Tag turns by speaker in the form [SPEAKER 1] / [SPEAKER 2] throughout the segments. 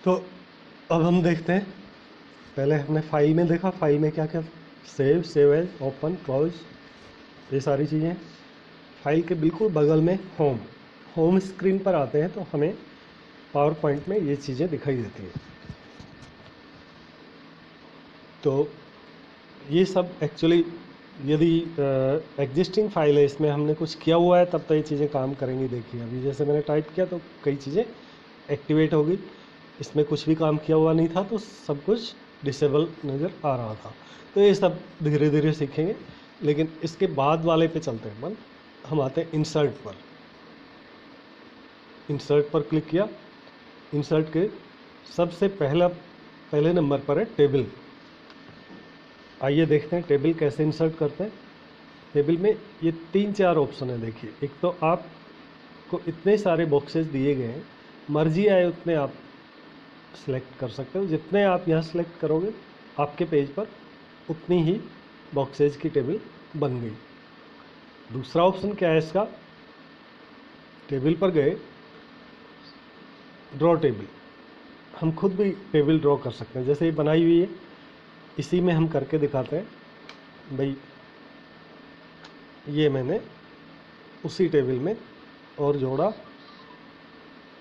[SPEAKER 1] तो अब हम देखते हैं, पहले हमने फाइल में देखा, फाइल में क्या क्या, save, save as, open, close, ये सारी चीज़ें। फाइल के बिल्कुल बगल में होम, होम स्क्रीन पर आते हैं तो हमें पावर पॉइंट में ये चीज़ें दिखाई देती हैं। तो ये सब एक्चुअली यदि एग्जिस्टिंग फाइल है, इसमें हमने कुछ किया हुआ है तब तो ये चीज़ें काम करेंगी। देखिए अभी जैसे मैंने टाइप किया तो कई चीज़ें एक्टिवेट हो गई, इसमें कुछ भी काम किया हुआ नहीं था तो सब कुछ डिसेबल नज़र आ रहा था। तो ये सब धीरे धीरे सीखेंगे, लेकिन इसके बाद वाले पे चलते हैं अपन। हम आते हैं इंसर्ट पर। इंसर्ट पर क्लिक किया, इंसर्ट के सबसे पहले नंबर पर है टेबल। आइए देखते हैं टेबल कैसे इंसर्ट करते हैं। टेबल में ये 3-4 ऑप्शन है। देखिए, एक तो आपको इतने सारे बॉक्सेस दिए गए हैं, मर्जी आए उतने आप सेलेक्ट कर सकते हो। जितने आप यहाँ सेलेक्ट करोगे आपके पेज पर उतनी ही बॉक्सेज की टेबल बन गई। दूसरा ऑप्शन क्या है इसका, टेबल पर गए, ड्रॉ टेबल। हम खुद भी टेबल ड्रॉ कर सकते हैं, जैसे ये बनाई हुई है इसी में हम करके दिखाते हैं। भाई ये मैंने उसी टेबल में और जोड़ा,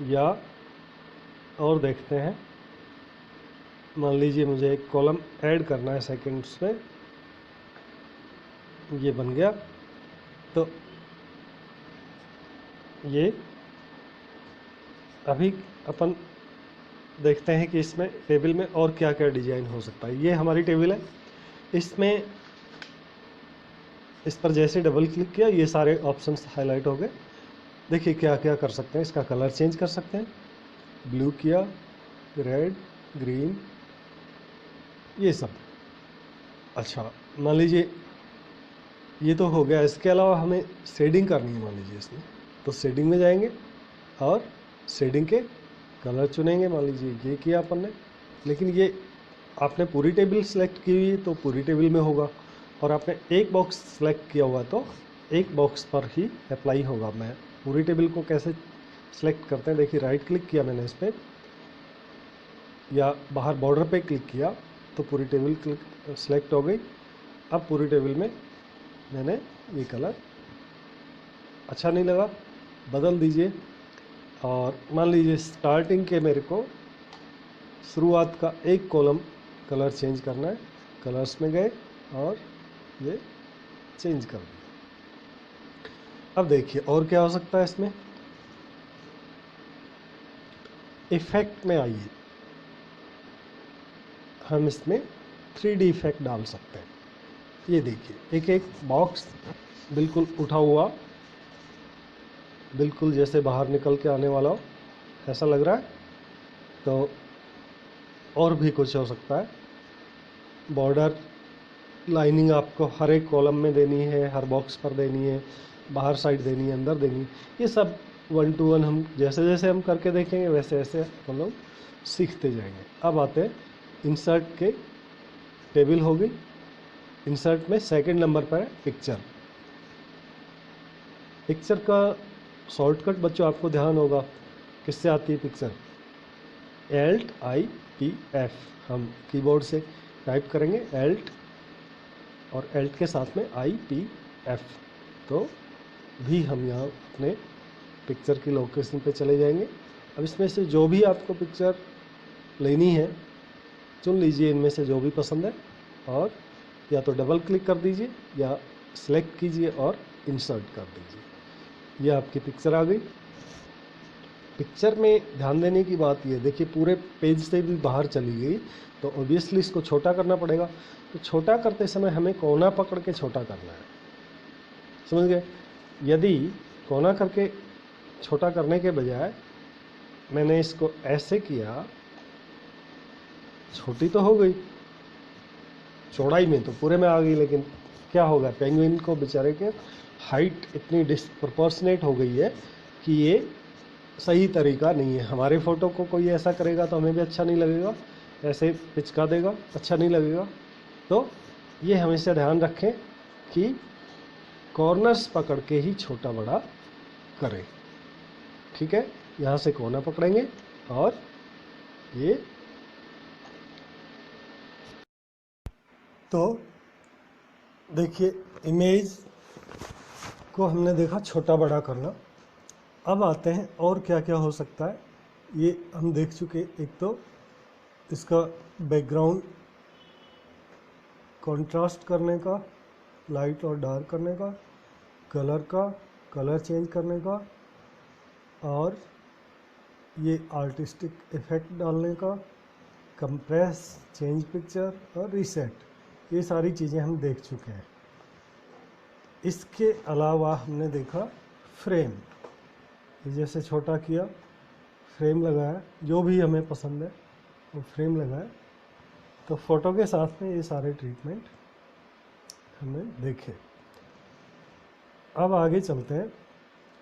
[SPEAKER 1] या और देखते हैं, मान लीजिए मुझे एक कॉलम ऐड करना है सेकंड्स में, ये बन गया। तो ये अभी अपन देखते हैं कि इसमें टेबल में और क्या क्या डिजाइन हो सकता है। ये हमारी टेबल है, इसमें इस पर जैसे डबल क्लिक किया ये सारे ऑप्शंस हाईलाइट हो गए। देखिए क्या क्या कर सकते हैं, इसका कलर चेंज कर सकते हैं, ब्लू किया, रेड, ग्रीन, ये सब। अच्छा मान लीजिए ये तो हो गया, इसके अलावा हमें शेडिंग करनी है मान लीजिए इसमें, तो शेडिंग में जाएंगे और शेडिंग के कलर चुनेंगे। मान लीजिए ये किया अपन ने, लेकिन ये आपने पूरी टेबल सेलेक्ट की हुई तो पूरी टेबल में होगा, और आपने एक बॉक्स सेलेक्ट किया हुआ तो एक बॉक्स पर ही अप्लाई होगा। मैं पूरी टेबल को कैसे सेलेक्ट करते हैं, देखिए राइट क्लिक किया मैंने इस पर, या बाहर बॉर्डर पे क्लिक किया तो पूरी टेबल क्लिक सेलेक्ट हो गई। अब पूरी टेबल में मैंने ये कलर अच्छा नहीं लगा, बदल दीजिए। और मान लीजिए स्टार्टिंग के मेरे को शुरुआत का एक कॉलम कलर चेंज करना है, कलर्स में गए और ये चेंज कर दिया। अब देखिए और क्या हो सकता है इसमें, इफेक्ट में आइए, हम इसमें 3D इफेक्ट डाल सकते हैं। ये देखिए एक एक बॉक्स बिल्कुल उठा हुआ, बिल्कुल जैसे बाहर निकल के आने वाला हो, ऐसा लग रहा है। तो और भी कुछ हो सकता है, बॉर्डर लाइनिंग आपको हर एक कॉलम में देनी है, हर बॉक्स पर देनी है, बाहर साइड देनी है, अंदर देनी है। ये सब 1 to 1 हम जैसे जैसे हम करके देखेंगे वैसे वैसे हम लोग सीखते जाएंगे। अब आते हैं इंसर्ट के, टेबल हो गई, इंसर्ट में सेकंड नंबर पर है पिक्चर। पिक्चर का शॉर्टकट बच्चों आपको ध्यान होगा किससे आती है पिक्चर, ALT-I-P-F। हम कीबोर्ड से टाइप करेंगे ALT और ALT के साथ में I-P-F, तो भी हम यहाँ अपने पिक्चर की लोकेशन पे चले जाएंगे। अब इसमें से जो भी आपको पिक्चर लेनी है चुन लीजिए, इनमें से जो भी पसंद है, और या तो डबल क्लिक कर दीजिए या सिलेक्ट कीजिए और इंसर्ट कर दीजिए। ये आपकी पिक्चर आ गई। पिक्चर में ध्यान देने की बात ये, देखिए पूरे पेज से भी बाहर चली गई, तो ऑब्वियसली इसको छोटा करना पड़ेगा। तो छोटा करते समय हमें कोना पकड़ के छोटा करना है, समझ गए। यदि कोना करके छोटा करने के बजाय मैंने इसको ऐसे किया, छोटी तो हो गई, चौड़ाई में तो पूरे में आ गई, लेकिन क्या होगा, पेंगुइन को बेचारे के हाइट इतनी डिस्प्रपोर्शनेट हो गई है कि ये सही तरीका नहीं है। हमारे फ़ोटो को कोई ऐसा करेगा तो हमें भी अच्छा नहीं लगेगा, ऐसे पिचका देगा, अच्छा नहीं लगेगा। तो ये हमेशा ध्यान रखें कि कॉर्नर्स पकड़ के ही छोटा बड़ा करें, ठीक है। यहाँ से कोना पकड़ेंगे और ये तो देखिए, इमेज को हमने देखा छोटा बड़ा करना। अब आते हैं और क्या क्या हो सकता है। ये हम देख चुके, एक तो इसका बैकग्राउंड कंट्रास्ट करने का, लाइट और डार्क करने का, कलर चेंज करने का, और ये आर्टिस्टिक इफेक्ट डालने का, कंप्रेस, चेंज पिक्चर और रीसेट, ये सारी चीज़ें हम देख चुके हैं। इसके अलावा हमने देखा फ्रेम, जैसे छोटा किया, फ्रेम लगाया, जो भी हमें पसंद है वो फ्रेम लगाया। तो फ़ोटो के साथ में ये सारे ट्रीटमेंट हमने देखे। अब आगे चलते हैं।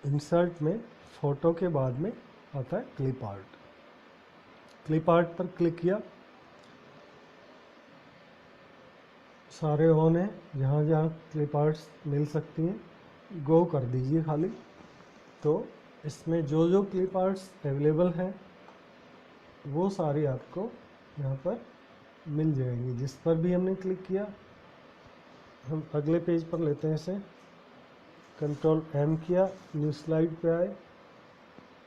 [SPEAKER 1] इंसर्ट में फ़ोटो के बाद में आता है क्लिप आर्ट। क्लिप आर्ट पर क्लिक किया, सारे ऑन है, जहाँ जहाँ क्लिप आर्ट्स मिल सकती हैं गो कर दीजिए खाली। तो इसमें जो जो क्लिप आर्ट्स अवेलेबल हैं वो सारी आपको यहाँ पर मिल जाएंगी। जिस पर भी हमने क्लिक किया, हम अगले पेज पर लेते हैं इसे, कंट्रोल M किया, न्यू स्लाइड पे आए,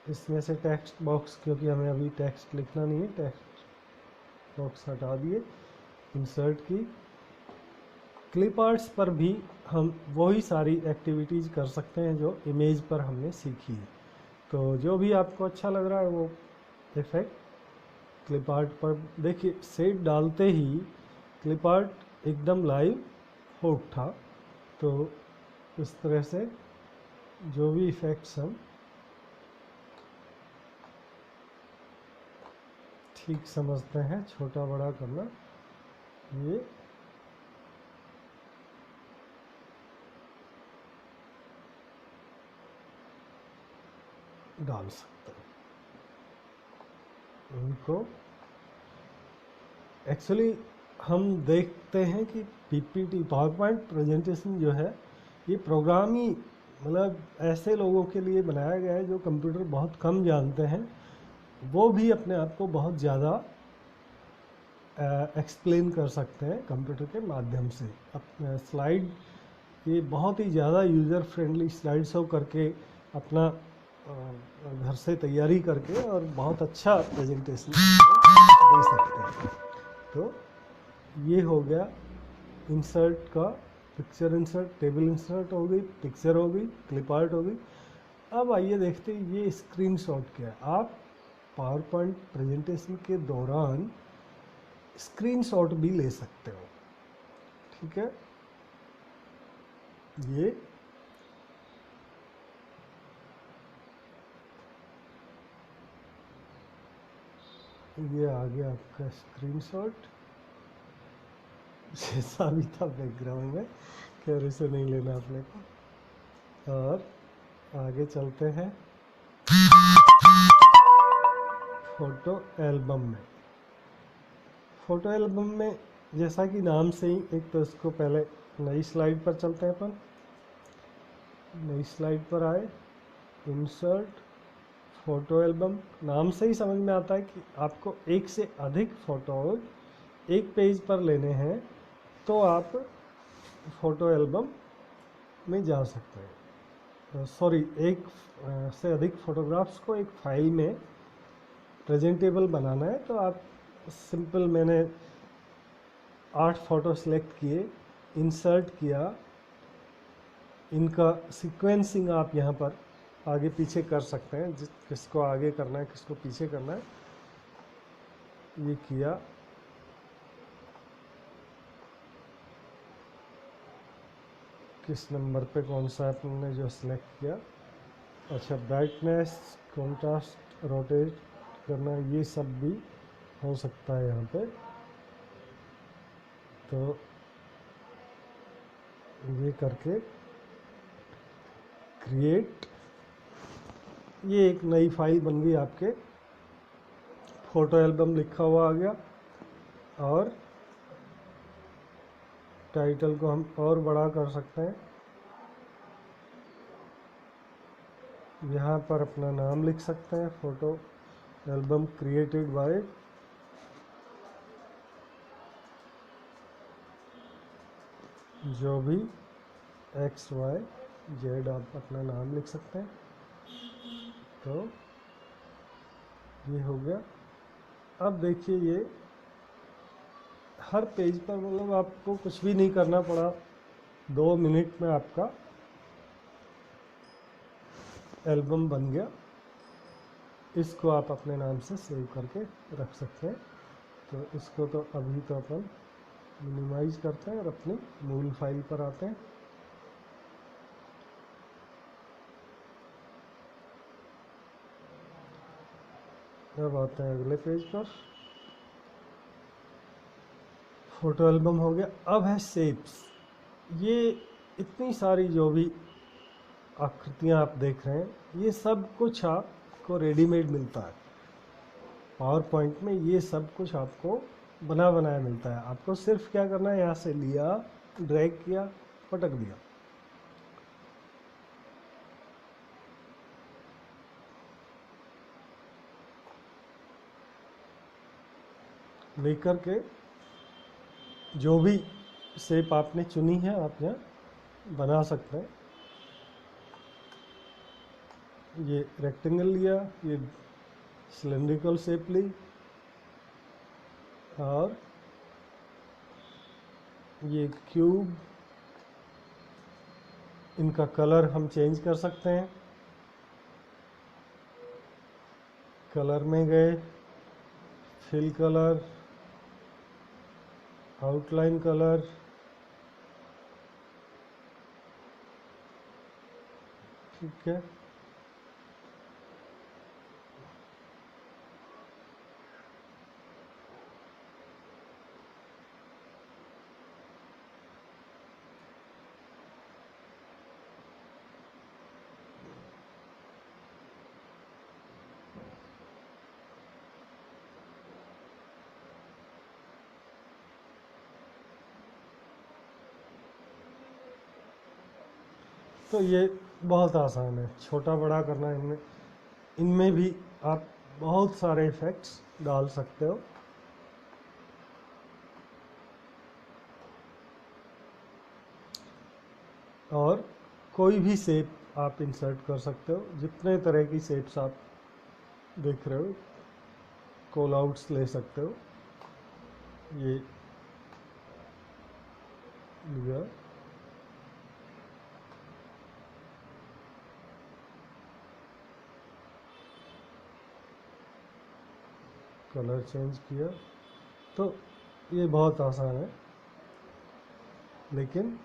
[SPEAKER 1] इसमें से टेक्स्ट बॉक्स, क्योंकि हमें अभी टेक्स्ट लिखना नहीं है, टेक्स्ट बॉक्स हटा दिए, इंसर्ट की। क्लिप आर्ट्स पर भी हम वही सारी एक्टिविटीज़ कर सकते हैं जो इमेज पर हमने सीखी है। तो जो भी आपको अच्छा लग रहा है वो इफेक्ट क्लिप आर्ट पर देखिए, सेट डालते ही क्लिप आर्ट एकदम लाइव हो उठा। तो इस तरह से जो भी इफ़ेक्ट्स हम ठीक समझते हैं, छोटा बड़ा करना, ये डाल सकते हैं। उनको एक्चुअली हम देखते हैं कि पीपीटी, पावर पॉइंट प्रेजेंटेशन जो है, ये प्रोग्राम ही मतलब ऐसे लोगों के लिए बनाया गया है जो कंप्यूटर बहुत कम जानते हैं। वो भी अपने आप को बहुत ज़्यादा एक्सप्लेन कर सकते हैं कंप्यूटर के माध्यम से। अपना स्लाइड, ये बहुत ही ज़्यादा यूज़र फ्रेंडली स्लाइड शो करके अपना घर से तैयारी करके और बहुत अच्छा प्रेजेंटेशन दे सकते हैं। तो ये हो गया इंसर्ट का, पिक्चर इंसर्ट, टेबल इंसर्ट हो गई, पिक्चर हो गई, क्लिप आर्ट हो गई। अब आइए देखते हैं ये स्क्रीनशॉट क्या है। आप पावर पॉइंट प्रेजेंटेशन के दौरान स्क्रीनशॉट भी ले सकते हो, ठीक है। ये आ गया आपका स्क्रीनशॉट, जैसा भी था बैकग्राउंड में, खैर इसे नहीं लेना अपने को। और आगे चलते हैं फोटो एल्बम में। फोटो एल्बम में जैसा कि नाम से ही, एक तो इसको पहले नई स्लाइड पर चलते हैं अपन। नई स्लाइड पर आए, इंसर्ट, फोटो एल्बम। नाम से ही समझ में आता है कि आपको एक से अधिक फोटोज एक पेज पर लेने हैं, तो आप फोटो एल्बम में जा सकते हैं। सॉरी, एक से अधिक फोटोग्राफ्स को एक फाइल में प्रेजेंटेबल बनाना है, तो आप सिंपल, मैंने 8 फ़ोटो सेलेक्ट किए, इंसर्ट किया, इनका सीक्वेंसिंग आप यहाँ पर आगे पीछे कर सकते हैं, किसको आगे करना है किसको पीछे करना है, ये किया। किस नंबर पे कौन सा आपने जो सिलेक्ट किया, अच्छा, ब्राइटनेस, कॉन्ट्रास्ट, रोटेट करना, ये सब भी हो सकता है यहाँ पे। तो ये करके क्रिएट, ये एक नई फाइल बन गई आपके, फोटो एल्बम लिखा हुआ आ गया। और टाइटल को हम और बड़ा कर सकते हैं, यहाँ पर अपना नाम लिख सकते हैं, फोटो एल्बम क्रिएटेड बाय जो भी एक्स वाई जेड आप अपना नाम लिख सकते हैं। तो ये हो गया। अब देखिए ये हर पेज पर मतलब आपको कुछ भी नहीं करना पड़ा, 2 मिनट में आपका एल्बम बन गया। इसको आप अपने नाम से सेव करके रख सकते हैं। तो इसको तो अभी तो अपन मिनिमाइज करते हैं और अपनी मूल फाइल पर आते हैं। अब आते हैं अगले पेज पर। फोटो एल्बम हो गया। अब है शेप्स। ये इतनी सारी जो भी आकृतियाँ आप देख रहे हैं, ये सब कुछ आपको रेडीमेड मिलता है। पावर पॉइंट में ये सब कुछ आपको बना बनाया मिलता है। आपको सिर्फ क्या करना है, यहाँ से लिया, ड्रैग किया, पटक दिया। लेकर के जो भी शेप आपने चुनी है आप यहाँ बना सकते हैं। ये रेक्टेंगल लिया, ये सिलेंड्रिकल शेप ली, और ये क्यूब, इनका कलर हम चेंज कर सकते हैं। कलर में गए, फिल कलर, आउटलाइन कलर, ठीक है। तो ये बहुत आसान है, छोटा बड़ा करना। इनमें इनमें भी आप बहुत सारे इफेक्ट्स डाल सकते हो। और कोई भी शेप आप इंसर्ट कर सकते हो। जितने तरह की शेप्स आप देख रहे हो, कॉल आउट्स ले सकते हो। ये लिया, कलर चेंज किया। तो ये बहुत आसान है, लेकिन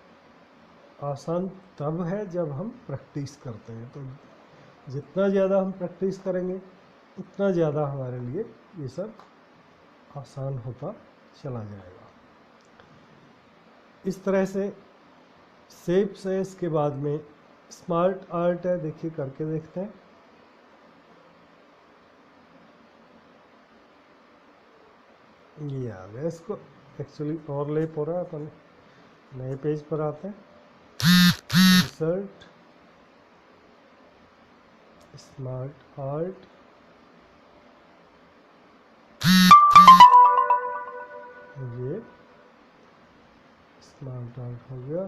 [SPEAKER 1] आसान तब है जब हम प्रैक्टिस करते हैं। तो जितना ज़्यादा हम प्रैक्टिस करेंगे, उतना ज़्यादा हमारे लिए ये सब आसान होता चला जाएगा। इस तरह से शेप्स है। इसके बाद में स्मार्ट आर्ट है, देखिए करके देखते हैं। ये आ गया। इसको एक्चुअली और लेप हो रहा है, अपन नए पेज पर आते हैं। इंसर्ट, स्मार्ट आर्ट, ये स्मार्ट आर्ट हो गया।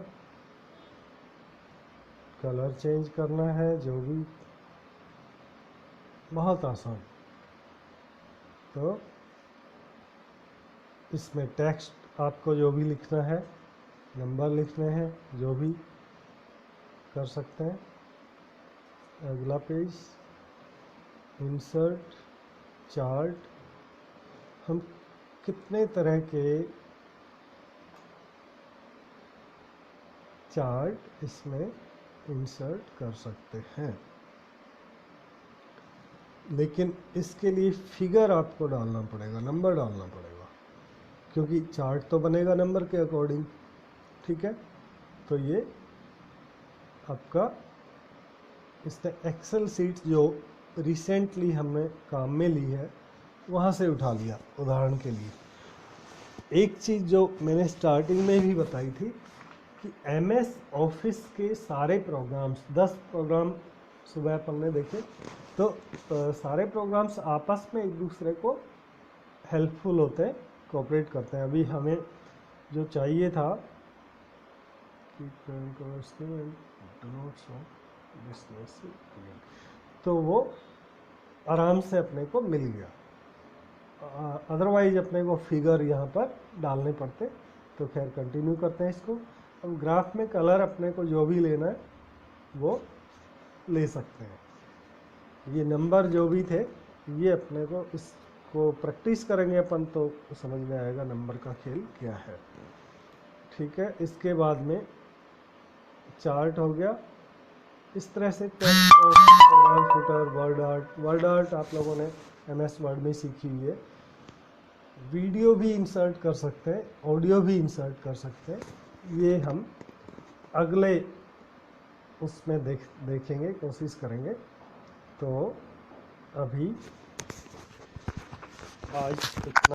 [SPEAKER 1] कलर चेंज करना है, जो भी, बहुत आसान। तो इसमें टेक्स्ट आपको जो भी लिखना है, नंबर लिखने हैं, जो भी कर सकते हैं। अगला पेज, इंसर्ट चार्ट। हम कितने तरह के चार्ट इसमें इंसर्ट कर सकते हैं, लेकिन इसके लिए फिगर आपको डालना पड़ेगा, नंबर डालना पड़ेगा, क्योंकि चार्ट तो बनेगा नंबर के अकॉर्डिंग, ठीक है। तो ये आपका इसने एक्सेल सीट जो रिसेंटली हमने काम में ली है, वहाँ से उठा लिया। उदाहरण के लिए एक चीज़ जो मैंने स्टार्टिंग में भी बताई थी कि MS ऑफिस के सारे प्रोग्राम्स, 10 प्रोग्राम सुबह अपन ने देखे, तो सारे प्रोग्राम्स आपस में एक दूसरे को हेल्पफुल होते हैं, कोऑपरेट करते हैं। अभी हमें जो चाहिए था तो वो आराम से अपने को मिल गया। अदरवाइज अपने को फिगर यहाँ पर डालने पड़ते। तो खैर कंटिन्यू करते हैं इसको। अब ग्राफ में कलर अपने को जो भी लेना है वो ले सकते हैं। ये नंबर जो भी थे ये अपने को इसको प्रैक्टिस करेंगे अपन तो समझ में आएगा नंबर का खेल क्या है। ठीक है, इसके बाद में चार्ट हो गया। इस तरह से फुटर, वर्ड आर्ट आप लोगों ने MS वर्ड में सीखी हुई है। वीडियो भी इंसर्ट कर सकते हैं, ऑडियो भी इंसर्ट कर सकते हैं। ये हम अगले उसमें देखेंगे, कोशिश करेंगे। तो अभी आज इतना